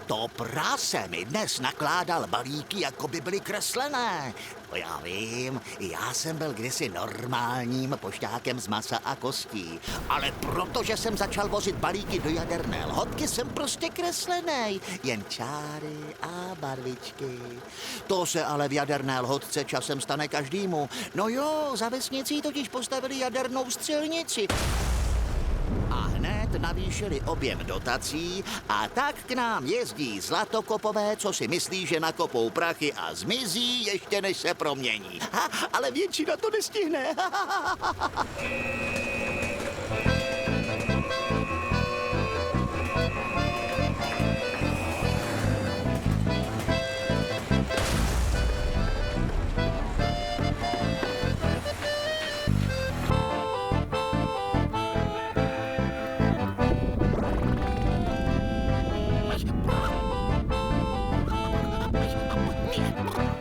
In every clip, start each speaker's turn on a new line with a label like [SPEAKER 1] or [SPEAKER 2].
[SPEAKER 1] To prase mi dnes nakládal balíky, jako by byly kreslené. To já vím, já jsem byl kdysi normálním pošťákem z masa a kostí. Ale protože jsem začal vozit balíky do jaderné lhotky, jsem prostě kreslený. Jen čáry a barvičky. To se ale v jaderné lhotce časem stane každému. No jo, za vesnicí totiž postavili jadernou střelnici. A hned navýšili objem dotací a tak k nám jezdí zlatokopové, co si myslí, že nakopou prachy a zmizí, ještě než se promění. Ale většina to nestihne.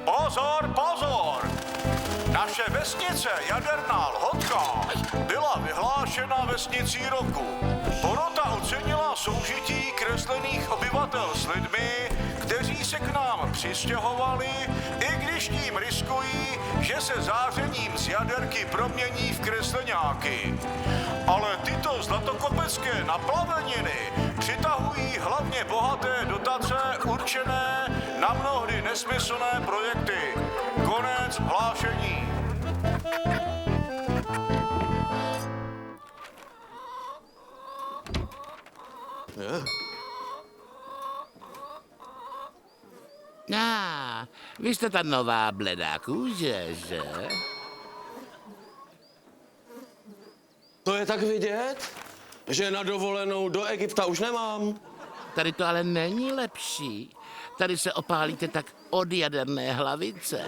[SPEAKER 2] Pozor, pozor! Naše vesnice Jaderná Lhotka byla vyhlášena vesnicí roku. Porota ocenila soužití kreslených obyvatel s lidmi, kteří se k nám přistěhovali, i když tím riskují, že se zářením z jaderky promění v kresleňáky. Ale tyto zlatokopecké naplaveniny přitahují hlavně bohaté dotace určené na mnohdy nesmyslné projekty. Konec hlášení.
[SPEAKER 3] Vy jste ta nová bledá kůže, že?
[SPEAKER 4] To je tak vidět, že na dovolenou do Egypta už nemám.
[SPEAKER 3] Tady to ale není lepší. Tady se opálíte tak od jaderné hlavice.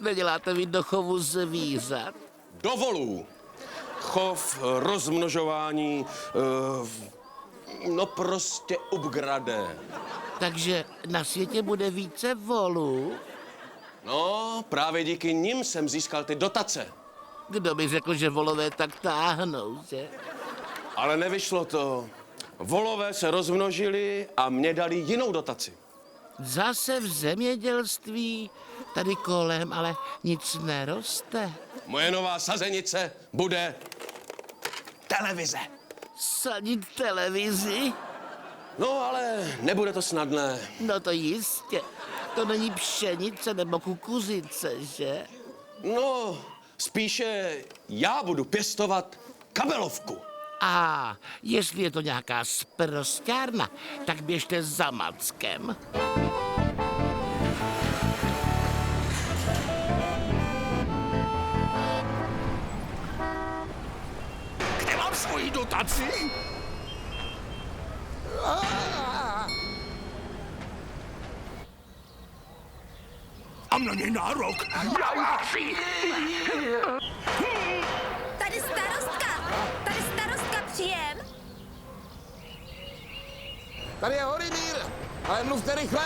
[SPEAKER 3] Neděláte vy do chovu zvířat?
[SPEAKER 4] Dovolů. Chov, rozmnožování, no prostě upgrade.
[SPEAKER 3] Takže na světě bude více volů?
[SPEAKER 4] No, právě díky nim jsem získal ty dotace.
[SPEAKER 3] Kdo by řekl, že volové tak táhnou, že?
[SPEAKER 4] Ale nevyšlo to. Volové se rozmnožili a mě dali jinou dotaci.
[SPEAKER 3] Zase v zemědělství tady kolem, ale nic neroste.
[SPEAKER 4] Moje nová sazenice bude televize.
[SPEAKER 3] Sadit televizi?
[SPEAKER 4] No, ale nebude to snadné.
[SPEAKER 3] No to jistě. To není pšenice nebo kukuřice, že?
[SPEAKER 4] No, spíše já budu pěstovat kabelovku.
[SPEAKER 3] A jestli je to nějaká sprosťárna, tak běžte za Mackem.
[SPEAKER 1] Kde mám svoji dotaci? Mám na něj nárok.
[SPEAKER 5] Tady starostka, příjem.
[SPEAKER 6] Tady je Horimír, ale mluvte rychle!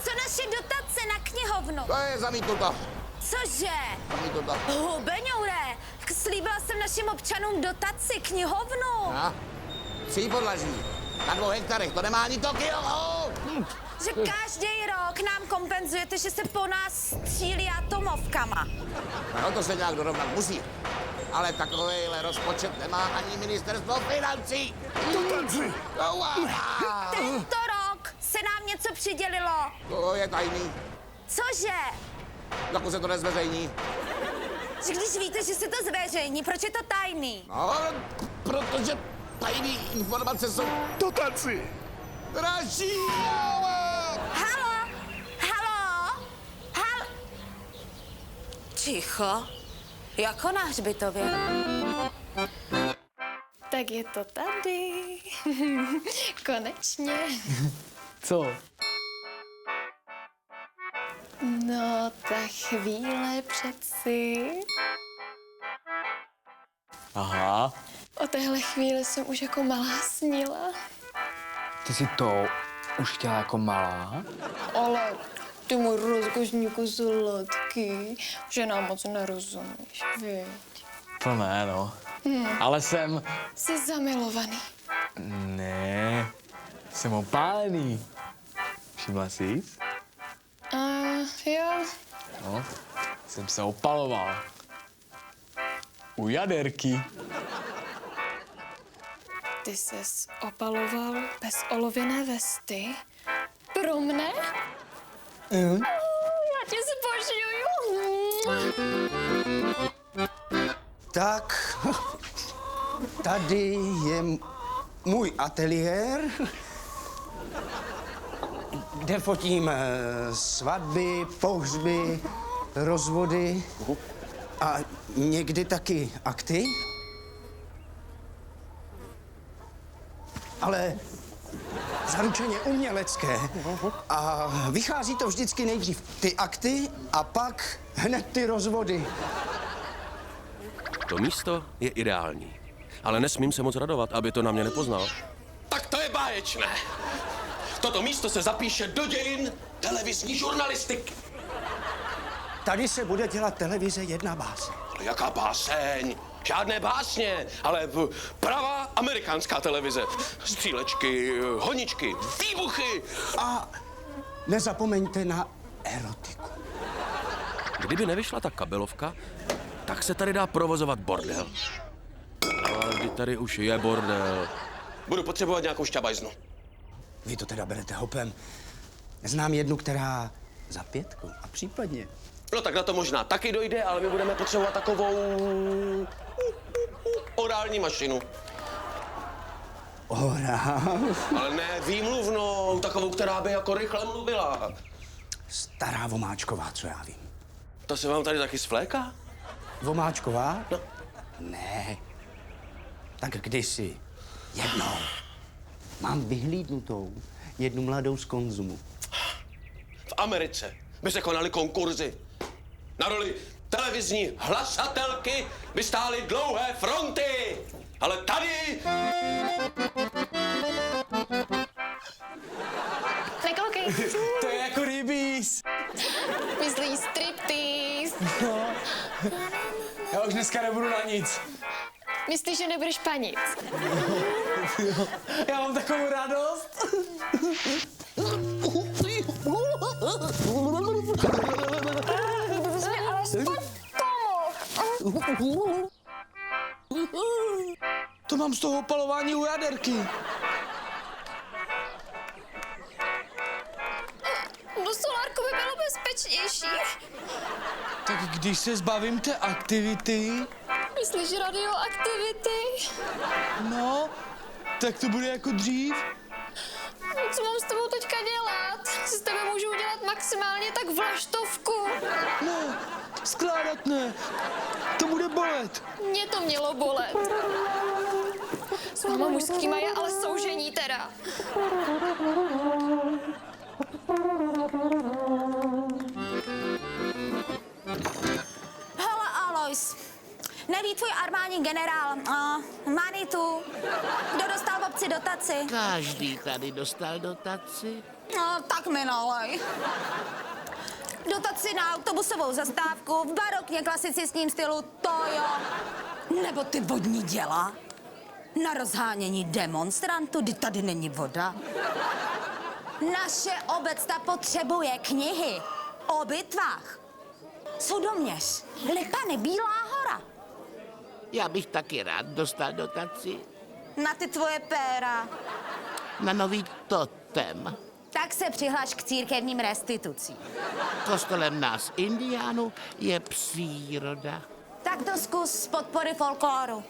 [SPEAKER 5] Co naše dotace na knihovnu?
[SPEAKER 6] To je zamítnuto.
[SPEAKER 5] Cože?
[SPEAKER 6] Zamítnuto.
[SPEAKER 5] Hubeňoure, slíbila jsem našim občanům dotaci knihovnu.
[SPEAKER 6] A? 3 podlaží. Na 2 hektarech, to nemá ani to kilo.
[SPEAKER 5] Že každý rok nám kompenzujete, že se po nás střílí atomovkama.
[SPEAKER 6] No to se nějak dorovnat musí. Ale takovejhle rozpočet nemá ani ministerstvo financí.
[SPEAKER 1] Dotaci!
[SPEAKER 5] Tento rok se nám něco přidělilo.
[SPEAKER 6] To je tajný.
[SPEAKER 5] Cože?
[SPEAKER 6] Dokud se to nezveřejní.
[SPEAKER 5] Že když víte, že se to zveřejní, proč je to tajný?
[SPEAKER 6] No, protože tajný informace jsou
[SPEAKER 1] Dotaci!
[SPEAKER 6] dražší.
[SPEAKER 5] Halo? Ticho. Jako na hřbitově.
[SPEAKER 7] Tak je to tady. Konečně.
[SPEAKER 8] Co?
[SPEAKER 7] No, ta chvíle přeci.
[SPEAKER 8] Aha,
[SPEAKER 7] O téhle chvíli jsem už jako malá snila.
[SPEAKER 8] ty jsi to už chtěla jako malá?
[SPEAKER 7] Ale ty můj rozkošníku sladký, že nám moc nerozumíš, viď?
[SPEAKER 8] To ne, no. Ale jsem...
[SPEAKER 7] Jsi zamilovaný.
[SPEAKER 8] Ne, jsem opálený. Všimla jsi?
[SPEAKER 7] Jo.
[SPEAKER 8] No, jsem se opaloval. U jaderky.
[SPEAKER 7] Ty ses opaloval bez olověné vesty? Pro mne? Já tě se pošňuju.
[SPEAKER 9] Tak, tady je můj ateliér, kde fotím svatby, pohřby, rozvody a někdy taky akty. Ale zaručeně umělecké. A vychází to vždycky nejdřív ty akty a pak hned ty rozvody.
[SPEAKER 10] To místo je ideální, ale nesmím se moc radovat, aby to na mě nepoznal.
[SPEAKER 4] Tak to je báječné. Toto místo se zapíše do dějin televizní žurnalistiky.
[SPEAKER 9] Tady se bude dělat televize jedna báseň.
[SPEAKER 4] Ale jaká báseň? Žádné básně, ale pravá amerikánská televize. Střílečky, honičky, výbuchy.
[SPEAKER 9] A nezapomeňte na erotiku.
[SPEAKER 10] Kdyby nevyšla ta kabelovka, tak se tady dá provozovat bordel. Ale vždyť tady už je bordel.
[SPEAKER 4] Budu potřebovat nějakou šťabajznu.
[SPEAKER 9] Vy to teda berete hopem. Znám jednu, která za 5 a případně.
[SPEAKER 4] No tak na to možná taky dojde, ale my budeme potřebovat takovou orální mašinu.
[SPEAKER 9] Orál?
[SPEAKER 4] Ale ne výmluvnou, takovou, která by jako rychle mluvila.
[SPEAKER 9] Stará Vomáčková, co já vím.
[SPEAKER 4] To se vám tady taky svléká?
[SPEAKER 9] Vomáčková?
[SPEAKER 4] No.
[SPEAKER 9] Ne. Tak kdysi. Jednou. Mám vyhlídnutou jednu mladou z Konzumu.
[SPEAKER 4] V Americe by se konaly konkurzy. Na roli televizní hlasatelky by stály dlouhé fronty. Ale tady...
[SPEAKER 7] Nekoukej.
[SPEAKER 8] To je jako rybíz.
[SPEAKER 7] Myslí striptease.
[SPEAKER 8] Já už dneska nebudu na nic.
[SPEAKER 7] Myslíš, že nebudeš panit?
[SPEAKER 8] Já mám takovou radost.
[SPEAKER 7] Jsi mi alespoň pomohl.
[SPEAKER 8] To mám z toho opalování u jaderky.
[SPEAKER 7] Do solárku by bylo bezpečnější.
[SPEAKER 8] Tak když se zbavím té aktivity,
[SPEAKER 7] Myslíš radioaktivity?
[SPEAKER 8] no, tak to bude jako dřív.
[SPEAKER 7] Co mám s tebou teďka dělat? Si s tebe můžu udělat maximálně tak vlaštovku.
[SPEAKER 8] Ne, skládat ne. To bude bolet.
[SPEAKER 7] Mě to mělo bolet. S váma mužskýma je ale soužení teda.
[SPEAKER 5] Hele, Alois, neví tvůj armádní generál, Manitu, kdo dostal v obci dotaci?
[SPEAKER 3] Každý tady dostal dotaci.
[SPEAKER 5] No, tak mi nalej. Dotaci na autobusovou zastávku v barokně klasicistním stylu, to jo. Nebo ty vodní děla? Na rozhánění demonstrantů, kdy tady není voda. Naše obec ta potřebuje knihy o bitvách. Sudoměř, Lipany, Bílá hora.
[SPEAKER 3] Já bych taky rád dostal dotaci
[SPEAKER 5] Na ty tvoje péra.
[SPEAKER 3] na nový totem.
[SPEAKER 5] Tak se přihlaš k církevním restitucím.
[SPEAKER 3] Kostelem nás indiánů je příroda.
[SPEAKER 5] Tak to zkus z podpory folkloru.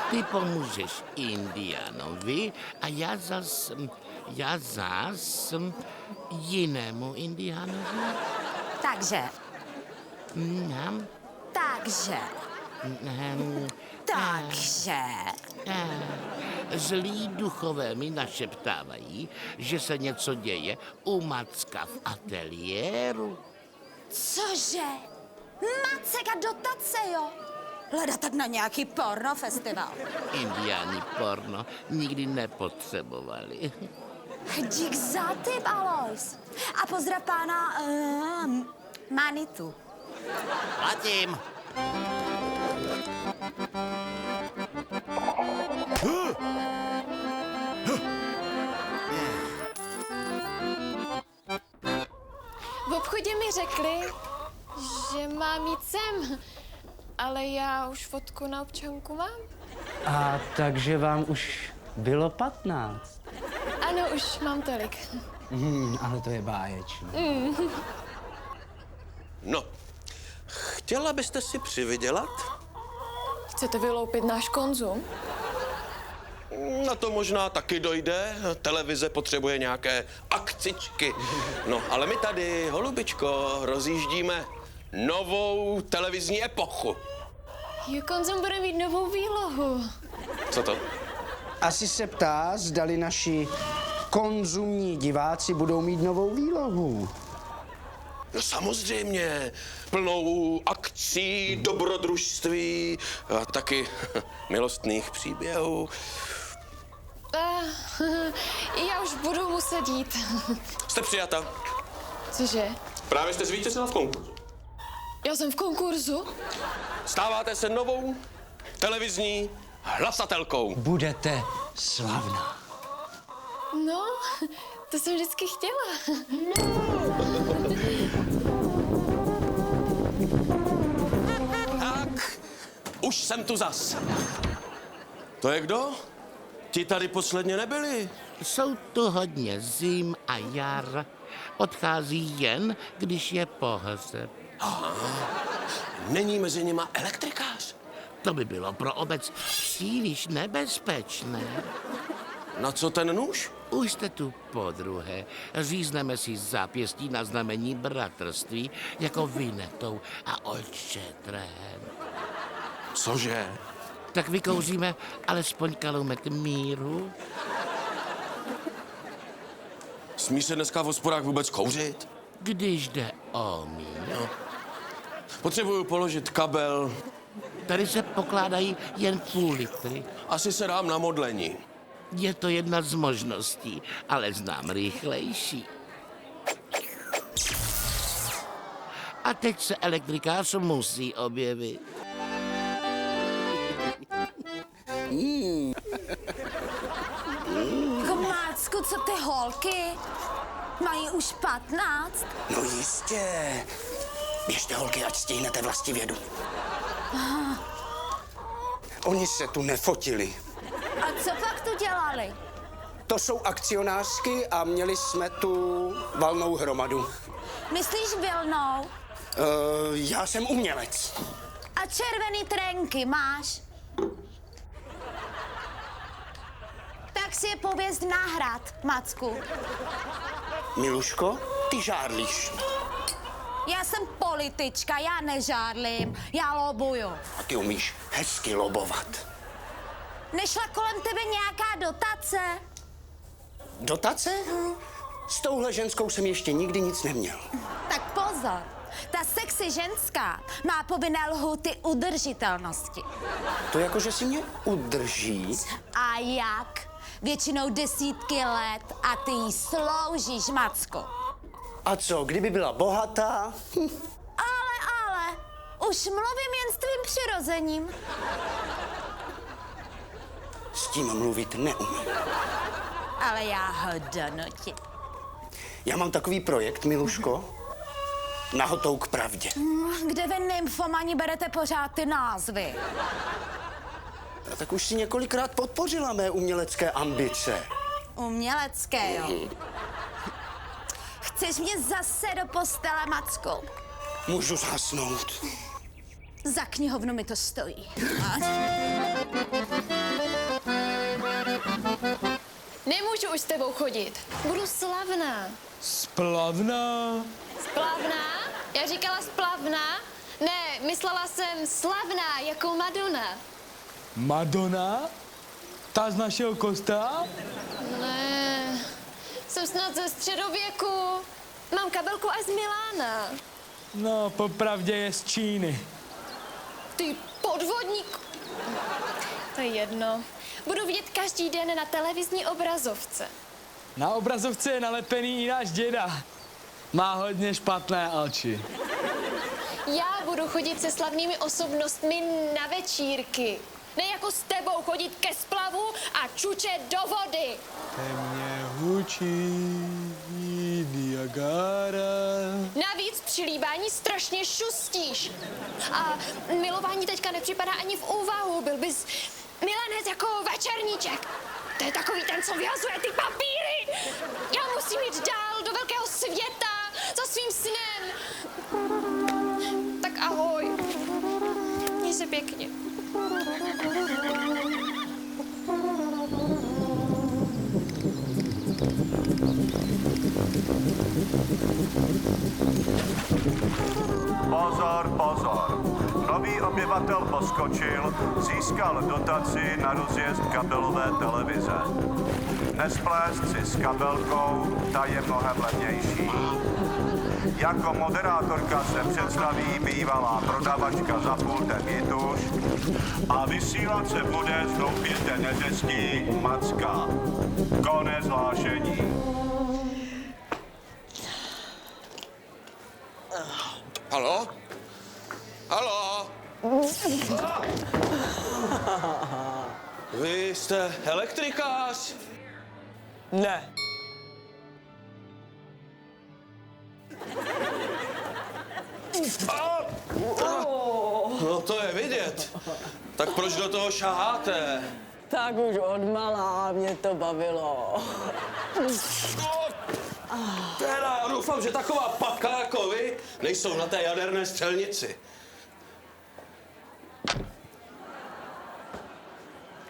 [SPEAKER 3] Ty pomůžeš indiánovi a já zas jinému indiánovi.
[SPEAKER 5] Takže,
[SPEAKER 3] Nám,
[SPEAKER 5] takže.
[SPEAKER 3] Zlí duchové mi našeptávají, že se něco děje u Macka v ateliéru.
[SPEAKER 5] Cože? Maceka dotace, jo? Leda tak na nějaký porno festival.
[SPEAKER 3] Indiáni porno nikdy nepotřebovali.
[SPEAKER 5] Dík za tip, Alois. A pozdrav pána Manitu.
[SPEAKER 1] Platím.
[SPEAKER 7] V obchodě mi řekli, že mám jít sem, ale já už fotku na občanku mám.
[SPEAKER 9] A takže vám už bylo 15.
[SPEAKER 7] Ano, už mám tolik.
[SPEAKER 9] Ale to je báječné.
[SPEAKER 4] No, chtěla byste si přivydělat?
[SPEAKER 7] Chcete vyloupit náš konzum?
[SPEAKER 4] Na to možná taky dojde. Televize potřebuje nějaké akcičky. No, ale my tady, holubičko, rozjíždíme novou televizní epochu.
[SPEAKER 7] Jo, konzum bude mít novou výlohu.
[SPEAKER 4] Co to?
[SPEAKER 9] Asi se ptá, zdali naši konzumní diváci budou mít novou výlohu.
[SPEAKER 4] No samozřejmě, plnou akcí, dobrodružství a taky milostných příběhů.
[SPEAKER 7] Já už budu muset jít.
[SPEAKER 4] Jste přijata.
[SPEAKER 7] Cože?
[SPEAKER 4] Právě jste zvítězila v konkurzu.
[SPEAKER 7] Já jsem v konkurzu?
[SPEAKER 4] Stáváte se novou televizní hlasatelkou.
[SPEAKER 9] Budete slavná.
[SPEAKER 7] No, to jsem vždycky chtěla.
[SPEAKER 4] Tak, už jsem tu zas. To je kdo? Ti tady posledně nebyli.
[SPEAKER 3] Jsou tu hodně zim a jar. Odchází jen, když je pohřeb.
[SPEAKER 4] Není mezi nima elektrikář.
[SPEAKER 3] To by bylo pro obec příliš nebezpečné.
[SPEAKER 4] Na co ten nůž?
[SPEAKER 3] Už jste tu podruhé. Řízneme si zápěstí na znamení bratrství jako vinetou a odšetrem.
[SPEAKER 4] Cože?
[SPEAKER 3] Tak vykouříme alespoň kalumek míru.
[SPEAKER 4] Smí se dneska v hospodách vůbec kouřit?
[SPEAKER 3] Když jde o mír.
[SPEAKER 4] Potřebuju položit kabel.
[SPEAKER 3] Tady se pokládají jen půl litry.
[SPEAKER 4] Asi se dám na modlení.
[SPEAKER 3] Je to jedna z možností, ale znám rychlejší. A teď se elektrikář musí objevit.
[SPEAKER 5] Komácku, co ty holky? Mají už 15?
[SPEAKER 9] No jistě. Běžte, holky, ať stihnete vlastivědu. Oni se tu nefotili.
[SPEAKER 5] A co pak tu dělali?
[SPEAKER 9] To jsou akcionářky a měli jsme tu valnou hromadu.
[SPEAKER 5] Myslíš Vilnou?
[SPEAKER 9] Já jsem umělec.
[SPEAKER 5] A červený trenky máš? Tak si je pověz na hrad, Macku.
[SPEAKER 9] Miluško, ty žárlíš.
[SPEAKER 5] Já jsem politička, já nežádlím, já lobuju.
[SPEAKER 9] A ty umíš hezky lobovat.
[SPEAKER 5] Nešla kolem tebe nějaká dotace?
[SPEAKER 9] Dotace? S touhle ženskou jsem ještě nikdy nic neměl.
[SPEAKER 5] Tak pozor, ta sexy ženská má povinné lhůty udržitelnosti.
[SPEAKER 9] To jako, že si mě udrží?
[SPEAKER 5] A jak? Většinou desítky let a ty jí sloužíš, Macko.
[SPEAKER 9] A co, kdyby byla bohatá?
[SPEAKER 5] Ale, už mluvím jen s tvým přirozením.
[SPEAKER 9] S tím mluvit neumím.
[SPEAKER 5] Ale já ho donutit.
[SPEAKER 9] Já mám takový projekt, Miluško, nahotou k pravdě.
[SPEAKER 5] Kde vy nymfomani berete pořád ty názvy?
[SPEAKER 9] A tak už si několikrát podpořila mé umělecké ambice.
[SPEAKER 5] Umělecké, jo. Chceš mě zase do postele, Macko?
[SPEAKER 9] Můžu zhasnout.
[SPEAKER 5] Za knihovnu mi to stojí.
[SPEAKER 7] Nemůžu už s tebou chodit. Budu slavná.
[SPEAKER 8] Splavná?
[SPEAKER 7] Splavná? Já říkala splavná? Ne, myslela jsem slavná, jako Madonna.
[SPEAKER 8] Madonna? Ta z našeho kostela?
[SPEAKER 7] Ne, jsem snad ze středověku. Mám kabelku až z Milána.
[SPEAKER 8] No, popravdě je z Číny.
[SPEAKER 7] Ty podvodník. To je jedno. Budu vidět každý den na televizní obrazovce.
[SPEAKER 8] Na obrazovce je nalepený i náš děda. Má hodně špatné oči.
[SPEAKER 7] Já budu chodit se slavnými osobnostmi na večírky. Ne jako s tebou chodit ke splavu a čučet do vody.
[SPEAKER 8] Ke mně hučí Niagara.
[SPEAKER 7] Navíc při líbání strašně šustíš. A milování teďka nepřipadá ani v úvahu. Byl bys milenec jako Večerníček. To je takový ten, co vyhazuje ty papíry. Já musím jít dál do velkého světa za svým snem. Tak ahoj. Měj se pěkně.
[SPEAKER 2] Pozor, pozor. Nový obyvatel poskočil, získal dotaci na rozjezd kabelové televize. Nesplést si s kabelkou, ta je mnohem levnější. Jako moderátorka se představí bývalá prodavačka za pultem Jituš a vysílat se bude z doupěte neřestí Macka. Konec hlášení.
[SPEAKER 4] Halo? Halo? Vy jste elektrikář?
[SPEAKER 8] Ne.
[SPEAKER 4] No to je vidět. Tak proč do toho šaháte?
[SPEAKER 11] Tak už od malá mě to bavilo.
[SPEAKER 4] Teda, doufám, že taková patka jako vy nejsou na té jaderné střelnici.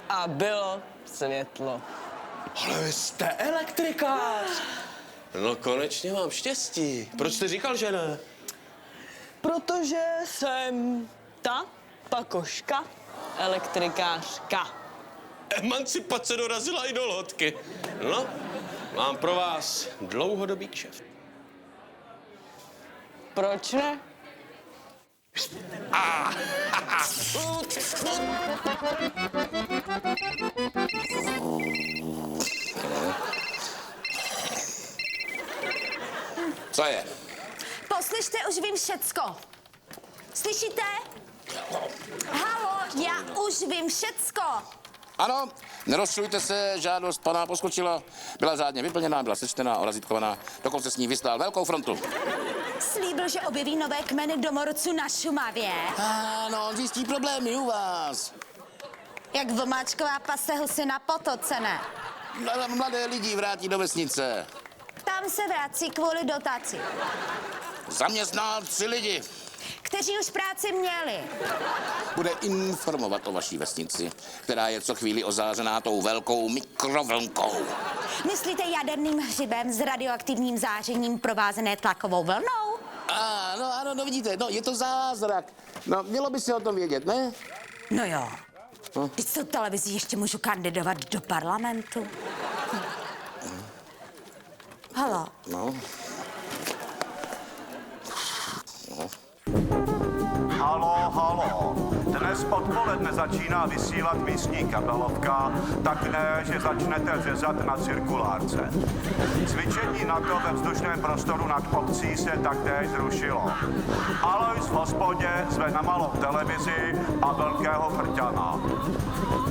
[SPEAKER 11] A bylo světlo.
[SPEAKER 4] Ale vy jste elektrikář. No konečně mám štěstí. Proč jste říkal, že ne?
[SPEAKER 11] Protože jsem ta pakoška elektrikářka.
[SPEAKER 4] Emancipace dorazila i do lodky. No, mám pro vás dlouhodobý kšeft.
[SPEAKER 11] Proč ne?
[SPEAKER 6] Co je?
[SPEAKER 5] Poslyšte, už vím všecko. Slyšíte? Halo, já už vím všecko.
[SPEAKER 6] Ano, nerozčilujte se, žádost pana Poskočila byla řádně vyplněná, byla sečtená, orazítkovaná, dokonce s ní vystál velkou frontu.
[SPEAKER 5] Slíbil, že objeví nové kmeny domorodců na Šumavě.
[SPEAKER 6] Ano, on zjistí problémy u vás.
[SPEAKER 5] Jak Vomáčková pase husy na potoce, ne?
[SPEAKER 6] Mladé lidi vrátí do vesnice.
[SPEAKER 5] Tam se vrací kvůli dotaci.
[SPEAKER 6] Zaměstnal 3 lidi.
[SPEAKER 5] Kteří už práci měli.
[SPEAKER 6] Bude informovat o vaší vesnici, která je co chvíli ozářená tou velkou mikrovlnkou.
[SPEAKER 5] Myslíte jaderným hřibem s radioaktivním zářením provázené tlakovou vlnou?
[SPEAKER 6] Ano, no vidíte, no je to zázrak. No, mělo by se o tom vědět, ne?
[SPEAKER 5] No jo. Teď s tou televizí ještě můžu kandidovat do parlamentu. Halo.
[SPEAKER 6] No.
[SPEAKER 2] Halo, halo. Dnes odpoledne začíná vysílat místní kabelovka, tak ne, že začnete řezat na cirkulárce. Cvičení NATO ve vzdušném prostoru nad obcí se taktéž zrušilo. Alois v hospodě zve na malou televizi a velkého frťana.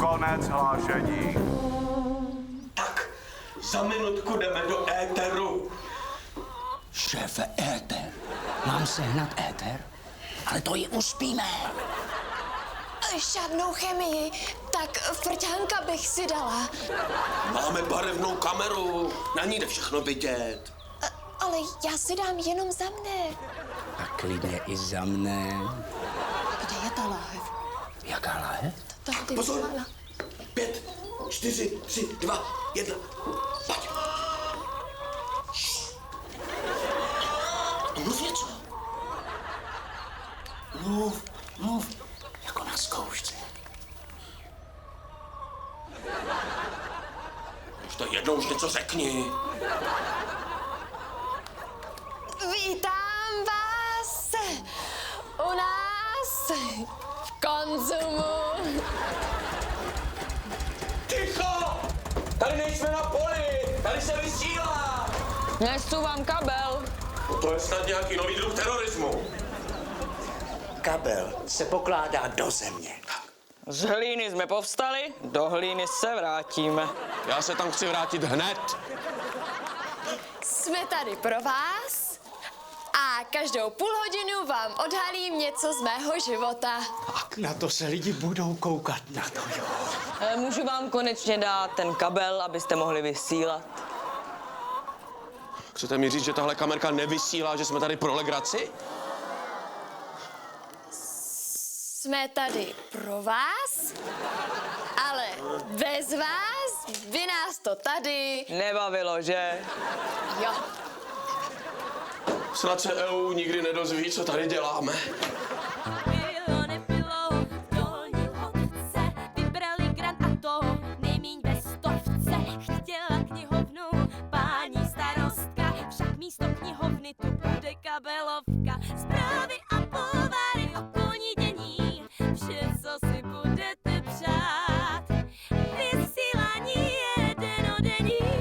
[SPEAKER 2] Konec hlášení.
[SPEAKER 4] Tak, za minutku jdeme do éteru.
[SPEAKER 9] Šéfe, éter. Mám sehnat éter? Ale to ji uspíme.
[SPEAKER 7] Žádnou chemii, tak frťánka bych si dala.
[SPEAKER 4] Máme barevnou kameru, na ní jde všechno vidět.
[SPEAKER 7] Ale já si dám jenom za mne.
[SPEAKER 9] A klidně i za mne.
[SPEAKER 7] Kde je ta láhev?
[SPEAKER 9] Jaká láhev?
[SPEAKER 7] Tady
[SPEAKER 4] Pozor. 5, 4, 3, 2, 1. Pojď. Mluv něco.
[SPEAKER 9] Mluv. Jako na zkoušce.
[SPEAKER 4] Už to jednou už něco řekni.
[SPEAKER 7] Vítám vás u nás v Konzumu.
[SPEAKER 4] Ticho! Tady nejsme na poli, tady se vysílá.
[SPEAKER 11] Nesu vám kabel.
[SPEAKER 4] No to je snad nějaký nový druh terorismu.
[SPEAKER 9] Kabel se pokládá do země.
[SPEAKER 11] Z hlíny jsme povstali, do hlíny se vrátíme.
[SPEAKER 4] Já se tam chci vrátit hned.
[SPEAKER 7] Jsme tady pro vás a každou půl hodinu vám odhalím něco z mého života.
[SPEAKER 9] Tak na to se lidi budou koukat, na to jo.
[SPEAKER 11] Můžu vám konečně dát ten kabel, abyste mohli vysílat.
[SPEAKER 4] Chcete mi říct, že tahle kamerka nevysílá, že jsme tady pro legraci?
[SPEAKER 7] Jsme tady pro vás, ale bez vás by nás to tady...
[SPEAKER 11] Nebavilo, že?
[SPEAKER 7] Jo.
[SPEAKER 4] Snad se EU nikdy nedozví, co tady děláme.
[SPEAKER 12] Bylo, nebylo, dolní hodce, vybrali grant a to nejmíň ve stovce. Chtěla knihovnu paní starostka, však místo knihovny tu bude kabelovka. Zprávy a pohledy, okolní dění, vše, co si budete přát. Vysílání je denodenní.